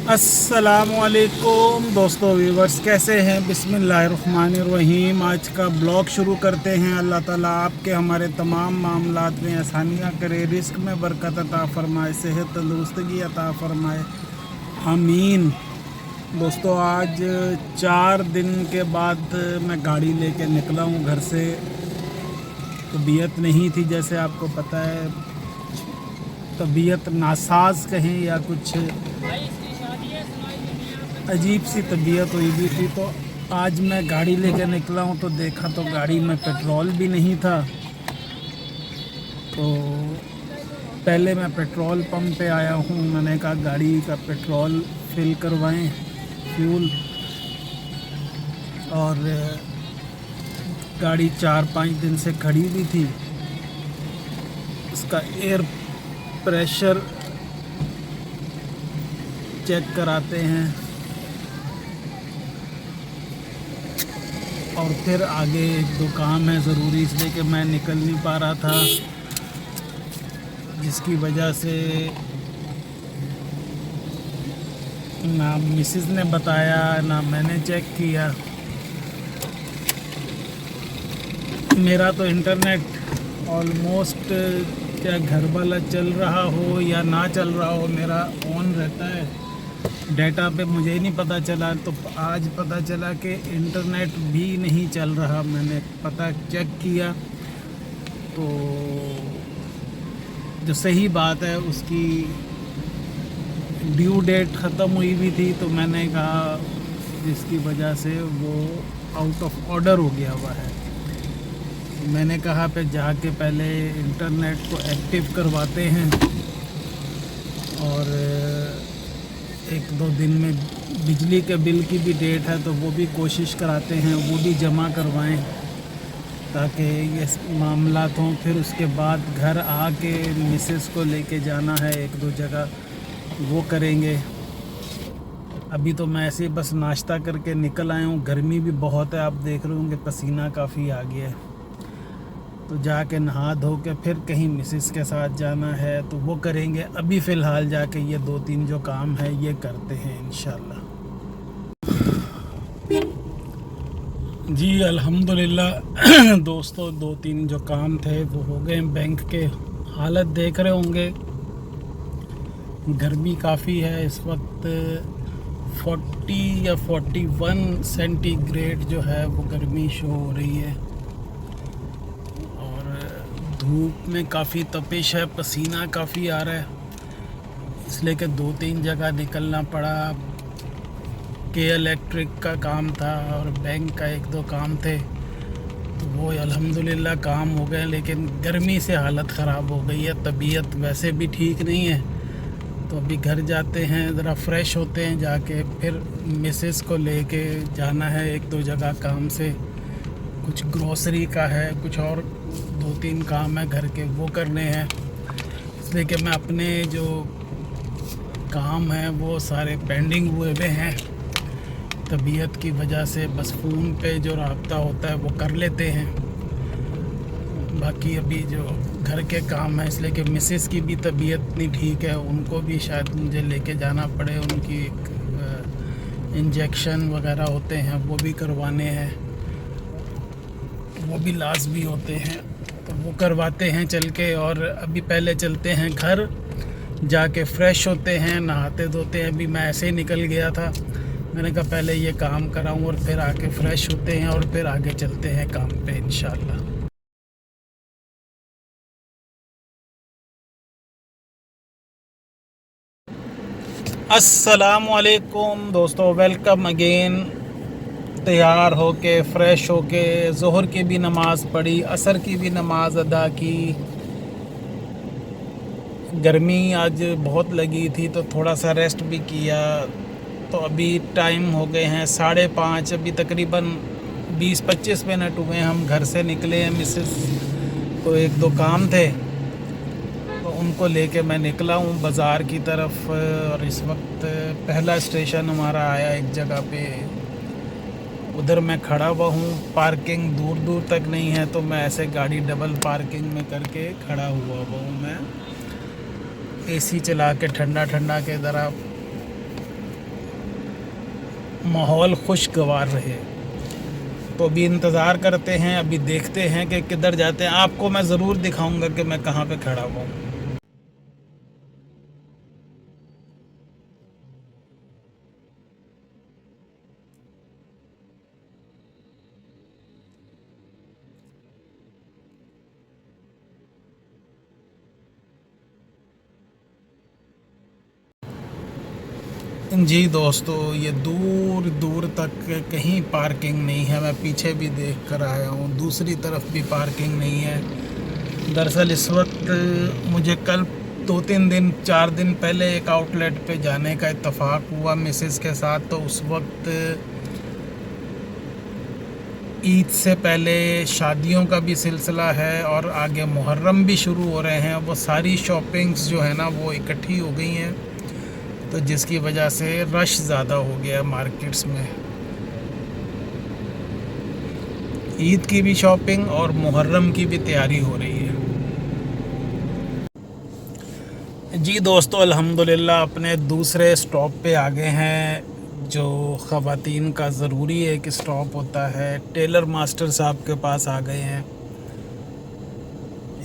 अस्सलामुअलैकुम दोस्तों व्यूवर्स, कैसे हैं? बिस्मिल्लाहिर्रहमानिर्रहीम। आज का ब्लॉग शुरू करते हैं। अल्लाह ताला आपके हमारे तमाम मामलात में आसानियाँ करे, रिस्क में बरकत अता फरमाए, सेहत तंदुरुस्तगी अता फरमाए, आमीन। दोस्तों, आज 4 दिन के बाद मैं गाड़ी लेके निकला हूँ घर से। तबीयत नहीं थी, जैसे आपको पता है, तबीयत नासाज कहें या कुछ अजीब सी तबीयत हुई भी थी। तो आज मैं गाड़ी लेकर निकला हूँ तो देखा तो गाड़ी में पेट्रोल भी नहीं था। तो पहले मैं पेट्रोल पंप पे आया हूँ। मैंने कहा गाड़ी का पेट्रोल फिल करवाएं, फ्यूल। और गाड़ी 4-5 दिन से खड़ी हुई थी। इसका एयर प्रेशर चेक कराते हैं और फिर आगे एक दो काम है ज़रूरी, इसलिए कि मैं निकल नहीं पा रहा था, जिसकी वजह से ना मिसेस ने बताया ना मैंने चेक किया। मेरा तो इंटरनेट ऑलमोस्ट, क्या घर वाला चल रहा हो या ना चल रहा हो, मेरा ऑन रहता है। डेटा पे मुझे नहीं पता चला, तो आज पता चला कि इंटरनेट भी नहीं चल रहा। मैंने पता चेक किया तो जो सही बात है, उसकी ड्यू डेट ख़त्म हुई भी थी। तो मैंने कहा जिसकी वजह से वो आउट ऑफ ऑर्डर हो गया हुआ है। मैंने कहा पे जाके पहले इंटरनेट को एक्टिव करवाते हैं और 1-2 दिन में बिजली के बिल की भी डेट है, तो वो भी कोशिश कराते हैं वो भी जमा करवाएं, ताकि ये मामलात हों। फिर उसके बाद घर आके मिसेस को लेके जाना है 1-2 जगह, वो करेंगे। अभी तो मैं ऐसे ही बस नाश्ता करके निकल आया हूँ। गर्मी भी बहुत है, आप देख रहे होंगे पसीना काफ़ी आ गया है। तो जाके नहा धो के फिर कहीं मिसेस के साथ जाना है, तो वो करेंगे। अभी फ़िलहाल जाके ये 2-3 जो काम है ये करते हैं इंशाल्लाह। जी अल्हम्दुलिल्लाह दोस्तों, 2-3 जो काम थे वो हो गए। बैंक के हालत देख रहे होंगे, गर्मी काफ़ी है इस वक्त। 40 या 41 सेंटीग्रेड जो है वो गर्मी शो हो रही है और धूप में काफ़ी तपिश है, पसीना काफ़ी आ रहा है, इसलिए कि 2-3 जगह निकलना पड़ा। के इलेक्ट्रिक का काम था और बैंक का 1-2 काम थे, तो वो अल्हम्दुलिल्लाह काम हो गए। लेकिन गर्मी से हालत ख़राब हो गई है, तबीयत वैसे भी ठीक नहीं है। तो अभी घर जाते हैं, ज़रा फ्रेश होते हैं, जाके फिर मिसेस को लेके जाना है 1-2 जगह काम से। कुछ ग्रोसरी का है, कुछ और 2-3 काम है घर के, वो करने हैं। इसलिए कि मैं अपने जो काम हैं वो सारे पेंडिंग हुए हुए हैं तबीयत की वजह से। बस फ़ोन पे जो राब्ता होता है वो कर लेते हैं। बाकी अभी जो घर के काम है, इसलिए कि मिसेस की भी तबीयत नहीं ठीक है, उनको भी शायद मुझे लेके जाना पड़े। उनकी एक इंजेक्शन वगैरह होते हैं वो भी करवाने हैं, वो भी लाजमी होते हैं, तो वो करवाते हैं चल के। और अभी पहले चलते हैं घर, जाके फ़्रेश होते हैं, नहाते धोते हैं। अभी मैं ऐसे ही निकल गया था, मैंने कहा पहले ये काम कराऊं और फिर आके फ़्रेश होते हैं और फिर आगे चलते हैं काम पे इंशाल्लाह। अस्सलामुअलैकुम दोस्तों, वेलकम अगेन। तैयार होके फ़्रेश होके ज़ोहर की भी नमाज़ पढ़ी, असर की भी नमाज़ अदा की। गर्मी आज बहुत लगी थी तो थोड़ा सा रेस्ट भी किया। तो अभी टाइम हो गए हैं 5:30, अभी तकरीबन 20-25 मिनट हुए हम घर से निकले हैं। मिसेस को 1-2 काम थे तो उनको लेके मैं निकला हूँ बाज़ार की तरफ। और इस वक्त पहला स्टेशन हमारा आया एक जगह पे, उधर मैं खड़ा हुआ हूँ। पार्किंग दूर दूर तक नहीं है, तो मैं ऐसे गाड़ी डबल पार्किंग में करके खड़ा हुआ हूँ। मैं एसी चला के ठंडा ठंडा के ज़रा ماحول خوشگوار رہے. تو ابھی انتظار کرتے ہیں, ابھی دیکھتے ہیں کہ کدھر جاتے ہیں. آپ کو میں ضرور دکھاؤں گا کہ میں کہاں پہ کھڑا ہوا ہوں. جی دوستو, یہ دور دور تک کہیں پارکنگ نہیں ہے. میں پیچھے بھی دیکھ کر آیا ہوں, دوسری طرف بھی پارکنگ نہیں ہے. دراصل اس وقت مجھے کل 2-3 دن 4 دن پہلے ایک آؤٹ لیٹ پہ جانے کا اتفاق ہوا مسز کے ساتھ. تو اس وقت عید سے پہلے شادیوں کا بھی سلسلہ ہے اور آگے محرم بھی شروع ہو رہے ہیں. وہ ساری شاپنگز جو ہے نا وہ اکٹھی ہو گئی ہیں, تو جس کی وجہ سے رش زیادہ ہو گیا مارکیٹس میں. عید کی بھی شاپنگ اور محرم کی بھی تیاری ہو رہی ہے. جی دوستو, الحمدللہ اپنے دوسرے سٹاپ پہ آ گئے ہیں, جو خواتین کا ضروری ایک سٹاپ ہوتا ہے. ٹیلر ماسٹر صاحب کے پاس آ گئے ہیں.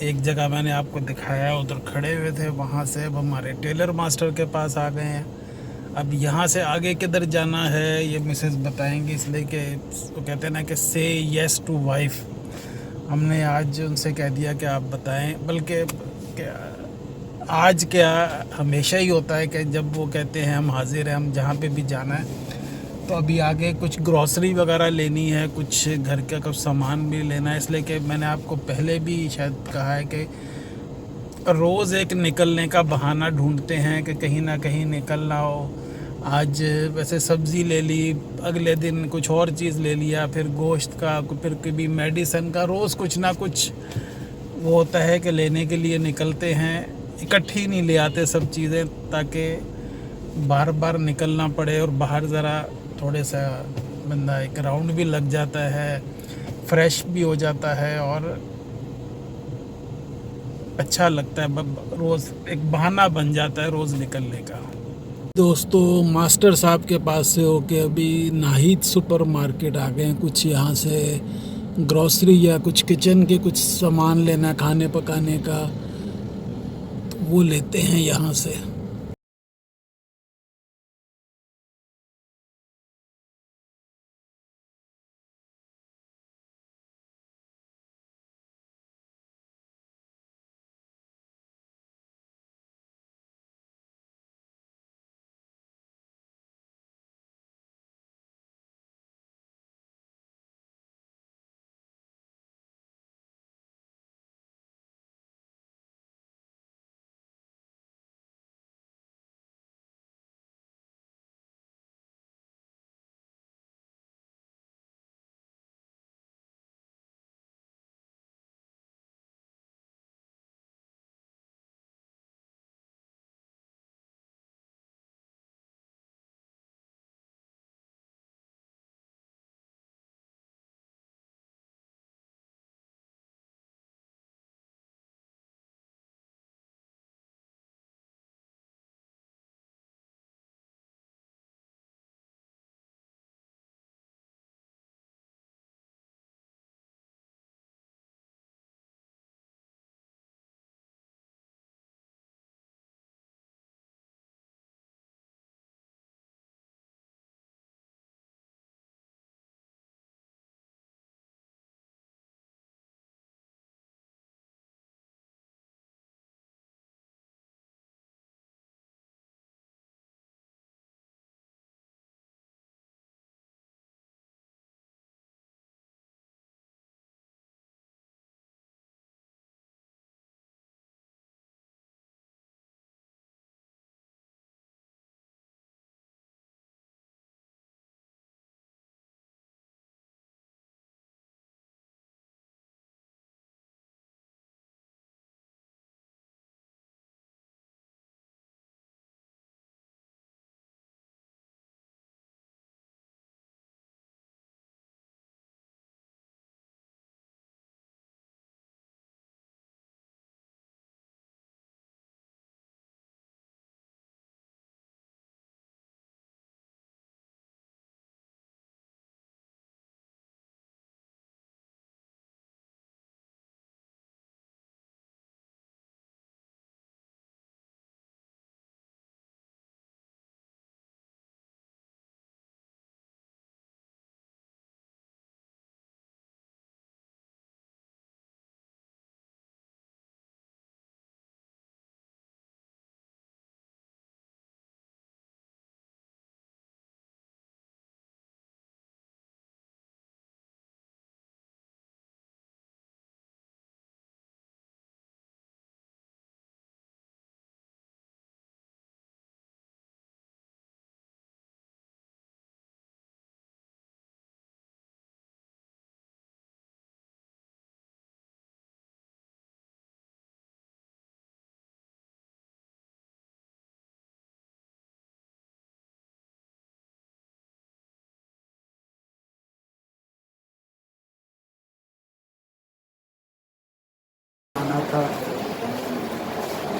ایک جگہ میں نے آپ کو دکھایا, ادھر کھڑے ہوئے تھے, وہاں سے اب ہمارے ٹیلر ماسٹر کے پاس آ گئے ہیں. اب یہاں سے آگے کدھر جانا ہے یہ مسز بتائیں گی, اس لیے کہ وہ کہتے ہیں نا کہ سے یس ٹو وائف. ہم نے آج ان سے کہہ دیا کہ آپ بتائیں, بلکہ آج کیا ہمیشہ ہی ہوتا ہے کہ جب وہ کہتے ہیں ہم حاضر ہیں, ہم جہاں پہ بھی جانا ہے. تو ابھی آگے کچھ گروسری وغیرہ لینی ہے, کچھ گھر کا کچھ سامان بھی لینا ہے. اس لیے کہ میں نے آپ کو پہلے بھی شاید کہا ہے کہ روز ایک نکلنے کا بہانہ ڈھونڈتے ہیں کہ کہیں نہ کہیں نکلنا ہو. آج ویسے سبزی لے لی, اگلے دن کچھ اور چیز لے لیا, پھر گوشت کا, پھر کبھی میڈیسن کا. روز کچھ نہ کچھ وہ ہوتا ہے کہ لینے کے لیے نکلتے ہیں. اکٹھی نہیں لے آتے سب چیزیں, تاکہ بار بار نکلنا پڑے, اور باہر ذرا تھوڑے سا بندہ ایک راؤنڈ بھی لگ جاتا ہے, فریش بھی ہو جاتا ہے, اور اچھا لگتا ہے. روز ایک بہانہ بن جاتا ہے روز نکلنے کا. دوستو, ماسٹر صاحب کے پاس سے ہو کے ابھی ناہید سپر مارکیٹ آ گئے ہیں. کچھ یہاں سے گروسری یا کچھ کچن کے کچھ سامان لینا کھانے پکانے کا, تو وہ لیتے ہیں یہاں سے.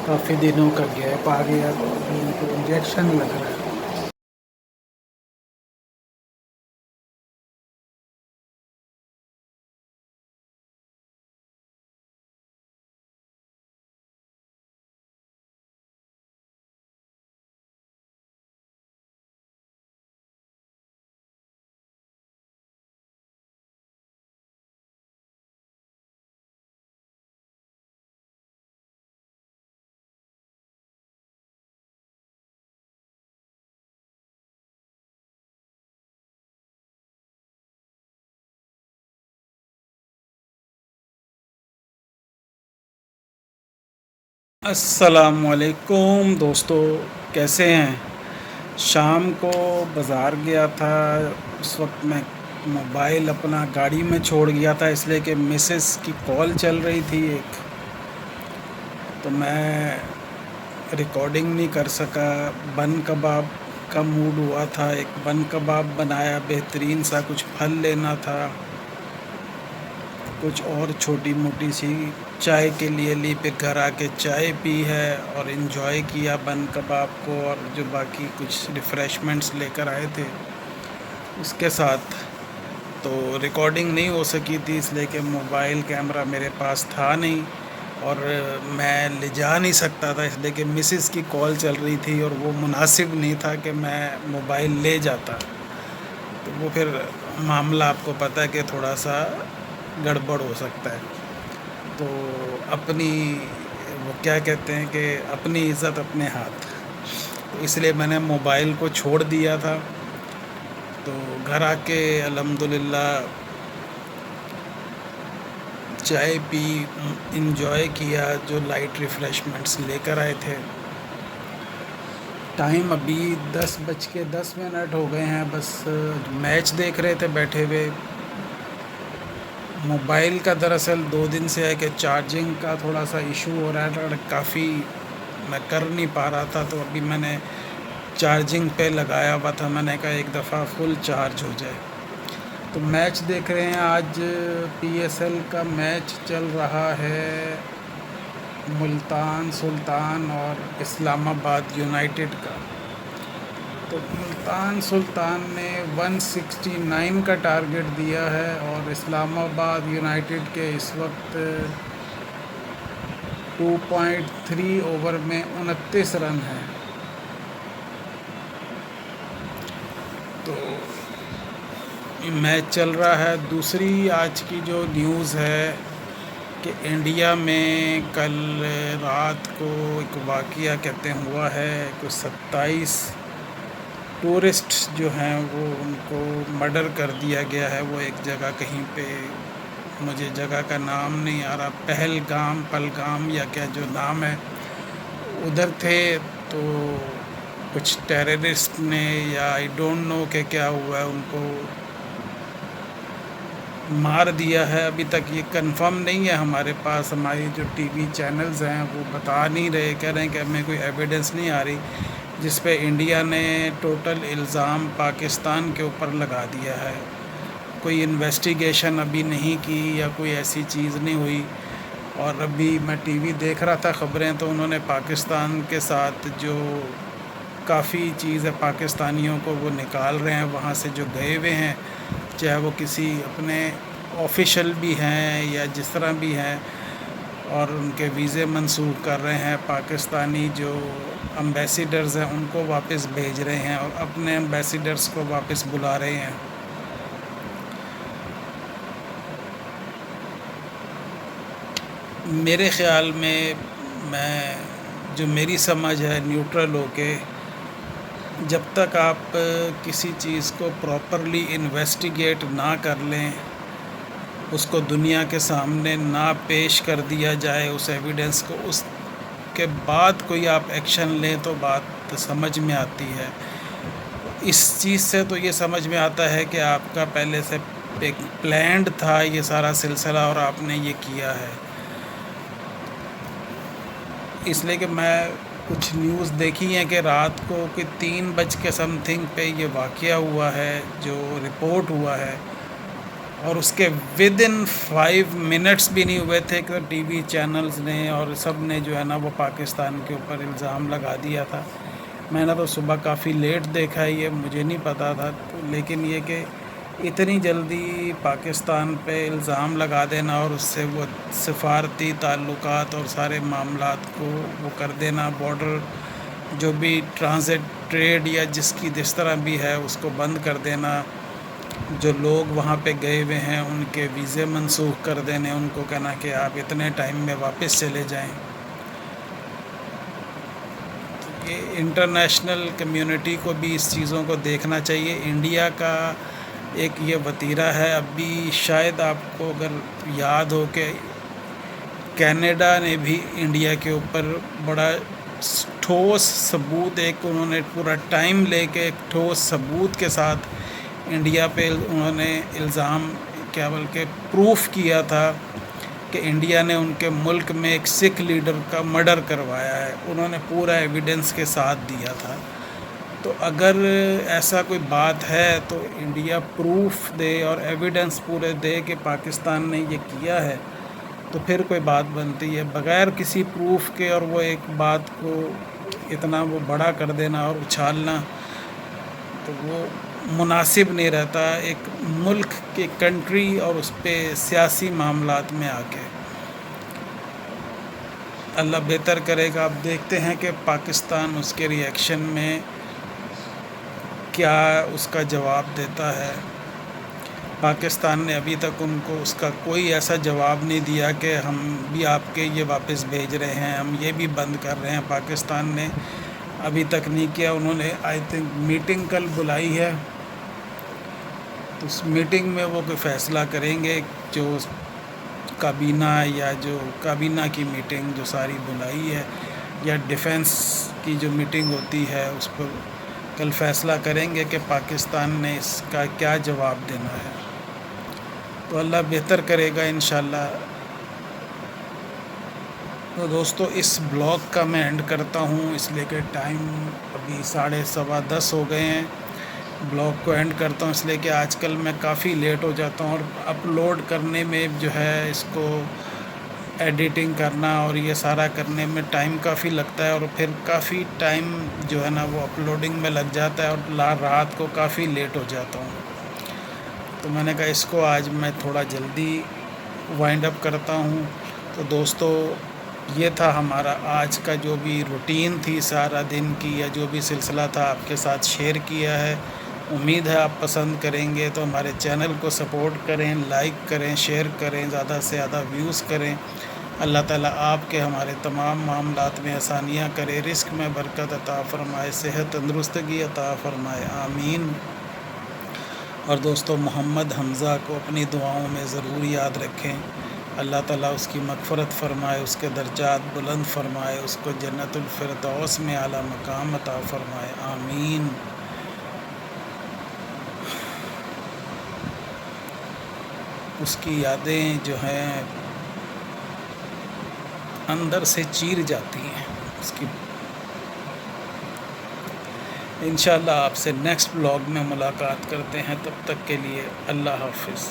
काफ़ी दिनों का गैप आ गया तो अभी इनको इंजेक्शन लग रहा है. अस्सलामुअलैकुम दोस्तों, कैसे हैं؟ शाम को बाज़ार गया था. उस वक्त मैं मोबाइल अपना गाड़ी में छोड़ गया था, इसलिए कि मिसेस की कॉल चल रही थी एक, तो मैं रिकॉर्डिंग नहीं कर सका. बन कबाब का मूड हुआ था, एक बन कबाब बनाया बेहतरीन सा. कुछ फल लेना था, कुछ और छोटी मोटी सी चाय के लिए ली, फिर घर आके चाय पी है और इन्जॉय किया बन कबाब को, और जो बाकी कुछ रिफ़्रेशमेंट्स लेकर आए थे उसके साथ. तो रिकॉर्डिंग नहीं हो सकी थी, इसलिए कि मोबाइल कैमरा मेरे पास था नहीं और मैं ले जा नहीं सकता था, इसलिए कि मिसेस की कॉल चल रही थी और वो मुनासिब नहीं था कि मैं मोबाइल ले जाता. तो वो फिर मामला आपको पता है कि थोड़ा सा गड़बड़ हो सकता है. तो अपनी, वो क्या कहते हैं कि अपनी इज़्ज़त अपने हाथ, तो इसलिए मैंने मोबाइल को छोड़ दिया था. तो घर आके अल्हम्दुलिल्लाह चाय पी, इंजॉय किया जो लाइट रिफ़्रेशमेंट्स लेकर आए थे. टाइम अभी 10:10 हो गए हैं. बस मैच देख रहे थे बैठे हुए. मोबाइल का दरअसल 2 दिन से है कि चार्जिंग का थोड़ा सा इशू हो रहा है, काफ़ी मैं कर नहीं पा रहा था. तो अभी मैंने चार्जिंग पे लगाया हुआ था, मैंने कहा एक दफ़ा फुल चार्ज हो जाए. तो मैच देख रहे हैं. आज PSL का मैच चल रहा है, मुल्तान सुल्तान और इस्लामाबाद यूनाइटेड का. तो मुल्तान सुल्तान ने 169 का टारगेट दिया है और इस्लामाबाद यूनाइटेड के इस वक्त 2.3 ओवर में 29 रन हैं. तो मैच चल रहा है. दूसरी आज की जो न्यूज़ है कि इंडिया में कल रात को एक वाक़या कहते हैं हुआ है. कुछ 27 टूरिस्ट जो हैं वो उनको मर्डर कर दिया गया है. वो एक जगह कहीं पे, मुझे जगह का नाम नहीं आ रहा, पहलगाम या क्या जो नाम है, उधर थे. तो कुछ टेररिस्ट ने, या आई डोंट नो कि क्या हुआ है, उनको मार दिया है. अभी तक ये कंफर्म नहीं है हमारे पास. हमारी जो टीवी चैनल्स हैं वो बता नहीं रहे, कह रहे हैं कि हमें कोई एविडेंस नहीं आ रही, जिस पे इंडिया ने टोटल इल्ज़ाम पाकिस्तान के ऊपर लगा दिया है. कोई इन्वेस्टिगेशन अभी नहीं की या कोई ऐसी चीज़ नहीं हुई. और अभी मैं टीवी देख रहा था ख़बरें, तो उन्होंने पाकिस्तान के साथ जो काफ़ी चीज़ है, पाकिस्तानियों को वो निकाल रहे हैं वहाँ से जो गए हुए हैं, चाहे वो किसी अपने ऑफिशियल भी हैं या जिस तरह भी हैं, और उनके वीज़े मंसूख कर रहे हैं. पाकिस्तानी जो एम्बेसडर्स हैं उनको वापस भेज रहे हैं और अपने एम्बेसडर्स को वापस बुला रहे हैं. मेरे ख़्याल में, मैं जो मेरी समझ है, न्यूट्रल होके, जब तक आप किसी चीज़ को प्रॉपरली इन्वेस्टिगेट ना कर लें, उसको दुनिया के सामने ना पेश कर दिया जाए उस एविडेंस को, उसके बाद कोई आप एक्शन लें तो बात समझ में आती है. इस चीज़ से तो ये समझ में आता है कि आपका पहले से एक प्लान्ड था ये सारा सिलसिला और आपने ये किया है. इसलिए कि मैं कुछ न्यूज़ देखी हैं कि रात को कोई 3 बज के समथिंग पे ये वाक़या हुआ है, जो रिपोर्ट हुआ है. اور اس کے ود ان 5 منٹس بھی نہیں ہوئے تھے کہ ٹی وی چینلز نے اور سب نے جو ہے نا وہ پاکستان کے اوپر الزام لگا دیا تھا. میں نے تو صبح کافی لیٹ دیکھا ہے، یہ مجھے نہیں پتہ تھا، لیکن یہ کہ اتنی جلدی پاکستان پہ الزام لگا دینا اور اس سے وہ سفارتی تعلقات اور سارے معاملات کو وہ کر دینا، بارڈر جو بھی ٹرانزٹ ٹریڈ یا جس طرح بھی ہے اس کو بند کر دینا، جو لوگ وہاں پہ گئے ہوئے ہیں ان کے ویزے منسوخ کر دینے، ان کو کہنا کہ آپ اتنے ٹائم میں واپس چلے جائیں. یہ انٹرنیشنل کمیونٹی کو بھی اس چیزوں کو دیکھنا چاہیے. انڈیا کا ایک یہ وتیرہ ہے. ابھی شاید آپ کو اگر یاد ہو کہ کینیڈا نے بھی انڈیا کے اوپر بڑا ٹھوس ثبوت، ایک انہوں نے پورا ٹائم لے کے ایک ٹھوس ثبوت کے ساتھ انڈیا پہ انہوں نے الزام کیا بلکہ پروف کیا تھا کہ انڈیا نے ان کے ملک میں ایک سکھ لیڈر کا مرڈر کروایا ہے. انہوں نے پورا ایویڈنس کے ساتھ دیا تھا. تو اگر ایسا کوئی بات ہے تو انڈیا پروف دے اور ایویڈنس پورے دے کہ پاکستان نے یہ کیا ہے، تو پھر کوئی بات بنتی ہے. بغیر کسی پروف کے اور وہ ایک بات کو اتنا وہ بڑا کر دینا اور اچھالنا، تو وہ مناسب نہیں رہتا ایک ملک کے کنٹری اور اس پہ سیاسی معاملات میں آ کے. اللہ بہتر کرے گا. اب دیکھتے ہیں کہ پاکستان اس کے ری ایکشن میں کیا اس کا جواب دیتا ہے. پاکستان نے ابھی تک ان کو اس کا کوئی ایسا جواب نہیں دیا کہ ہم بھی آپ کے یہ واپس بھیج رہے ہیں، ہم یہ بھی بند کر رہے ہیں. پاکستان نے ابھی تک نہیں کیا. انہوں نے آئی تھنک میٹنگ کل بلائی ہے، تو اس میٹنگ میں وہ کوئی فیصلہ کریں گے. جو کابینہ یا جو کابینہ کی میٹنگ جو ساری بلائی ہے یا ڈیفنس کی جو میٹنگ ہوتی ہے اس پر کل فیصلہ کریں گے کہ پاکستان نے اس کا کیا جواب دینا ہے. تو اللہ بہتر کرے گا انشاءاللہ. تو دوستو اس بلاگ کا میں اینڈ کرتا ہوں، اس لیے کہ ٹائم ابھی 10:15 ہو گئے ہیں. بلاگ کو اینڈ کرتا ہوں اس لیے کہ آج کل میں کافی لیٹ ہو جاتا ہوں اور اپلوڈ کرنے میں جو ہے اس کو ایڈیٹنگ کرنا اور یہ سارا کرنے میں ٹائم کافی لگتا ہے، اور پھر کافی ٹائم جو ہے نا وہ اپلوڈنگ میں لگ جاتا ہے اور رات کو کافی لیٹ ہو جاتا ہوں. تو میں نے کہا اس کو آج میں تھوڑا جلدی وائنڈ اپ کرتا ہوں. تو دوستو یہ تھا ہمارا آج کا جو بھی روٹین تھی سارا دن کی یا جو بھی سلسلہ تھا آپ کے ساتھ شیئر کیا ہے. امید ہے آپ پسند کریں گے. تو ہمارے چینل کو سپورٹ کریں، لائک کریں، شیئر کریں، زیادہ سے زیادہ ویوز کریں. اللہ تعالیٰ آپ کے ہمارے تمام معاملات میں آسانیاں کرے، رزق میں برکت عطا فرمائے، صحت تندرستگی عطا فرمائے، آمین. اور دوستو محمد حمزہ کو اپنی دعاؤں میں ضرور یاد رکھیں. اللہ تعالیٰ اس کی مغفرت فرمائے، اس کے درجات بلند فرمائے، اس کو جنت الفردوس میں اعلیٰ مقام عطا فرمائے، آمین. اس کی یادیں جو ہیں اندر سے چیر جاتی ہیں اس کی. انشاءاللہ آپ سے نیکسٹ بلاگ میں ملاقات کرتے ہیں. تب تک کے لیے اللہ حافظ.